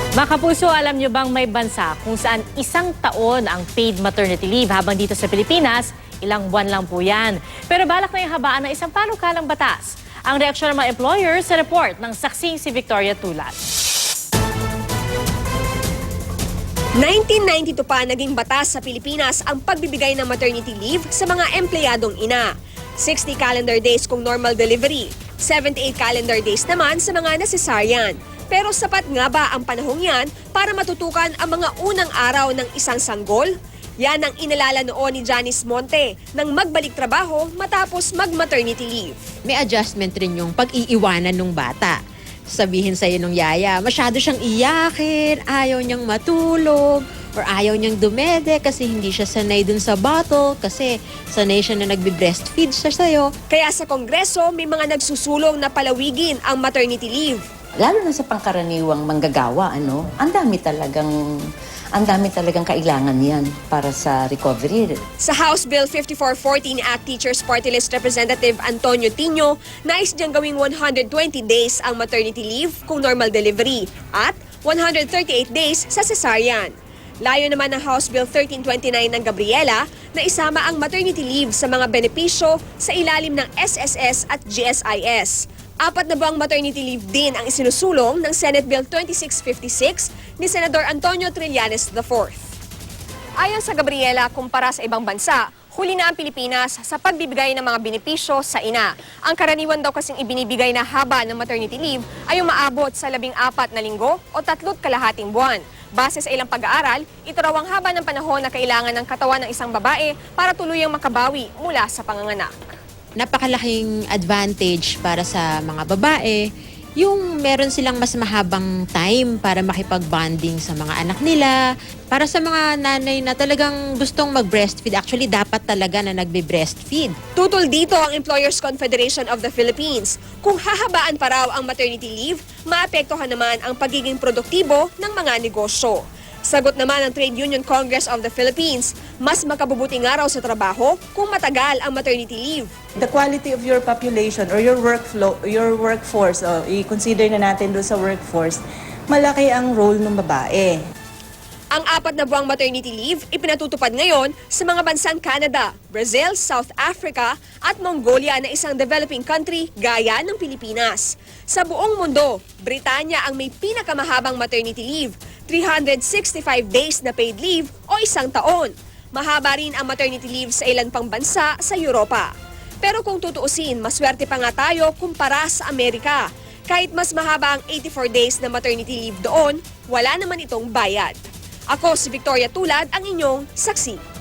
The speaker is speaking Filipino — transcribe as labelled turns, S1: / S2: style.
S1: Mga kapuso, alam nyo bang may bansa kung saan isang taon ang paid maternity leave habang dito sa Pilipinas, ilang buwan lang po yan. Pero balak na yung habaan ng isang panukalang batas. Ang reaksyon ng mga employers sa report ng saksing si Victoria Tulad.
S2: 1992 pa naging batas sa Pilipinas ang pagbibigay ng maternity leave sa mga empleyadong ina. 60 calendar days kung normal delivery, 78 calendar days naman sa mga cesarean. Pero sapat nga ba ang panahong yan para matutukan ang mga unang araw ng isang sanggol? Yan ang inalala noon ni Janice Monte nang magbalik trabaho matapos mag-maternity leave.
S3: May adjustment rin yung pag-iiwanan ng bata. Sabihin sa'yo nung yaya, masyado siyang iyakin, ayaw niyang matulog, or ayaw niyang dumede kasi hindi siya sanay dun sa bottle, kasi sanay siya na nagbe-breastfeed siya sa'yo.
S2: Kaya sa Kongreso, may mga nagsusulong na palawigin ang maternity leave.
S4: Lalo na sa pangkaraniwang manggagawa, ang dami talagang kailangan yan para sa recovery.
S2: Sa House Bill 5414 Act, Teachers Party List Representative Antonio Tino, nais diyang gawing 120 days ang maternity leave kung normal delivery at 138 days sa cesarean. Layo naman ng House Bill 1329 ng Gabriela na isama ang maternity leave sa mga benepisyo sa ilalim ng SSS at GSIS. 4 na buwang maternity leave din ang isinusulong ng Senate Bill 2656 ni Senador Antonio Trillanes IV. Ayon sa Gabriela, kumpara sa ibang bansa, huli na ang Pilipinas sa pagbibigay ng mga benepisyo sa ina. Ang karaniwan daw kasing ibinibigay na haba ng maternity leave ay umaabot sa 14 na linggo o 3.5 buwan. Base sa ilang pag-aaral, ito raw ang haba ng panahon na kailangan ng katawan ng isang babae para tuluyang makabawi mula sa panganganak.
S3: Napakalaking advantage para sa mga babae yung meron silang mas mahabang time para makipag-bonding sa mga anak nila. Para sa mga nanay na talagang gustong mag-breastfeed, actually dapat talaga na nagbe-breastfeed.
S2: Tutol dito ang Employers Confederation of the Philippines. Kung hahabaan pa raw ang maternity leave, maapektuhan naman ang pagiging produktibo ng mga negosyo. Sagot naman ng Trade Union Congress of the Philippines, mas makabubuting araw sa trabaho kung matagal ang maternity leave.
S5: The quality of your population or your workflow, your workforce, i-consider na natin doon sa workforce, malaki ang role ng babae.
S2: Ang 4 na buwang maternity leave ipinatutupad ngayon sa mga bansang Canada, Brazil, South Africa at Mongolia na isang developing country gaya ng Pilipinas. Sa buong mundo, Britanya ang may pinakamahabang maternity leave, 365 days na paid leave o 1 taon. Mahaba rin ang maternity leave sa ilan pang bansa sa Europa. Pero kung tutuusin, maswerte pa nga tayo kumpara sa Amerika. Kahit mas mahaba ang 84 days na maternity leave doon, wala naman itong bayad. Ako si Victoria Tulad, ang inyong saksi.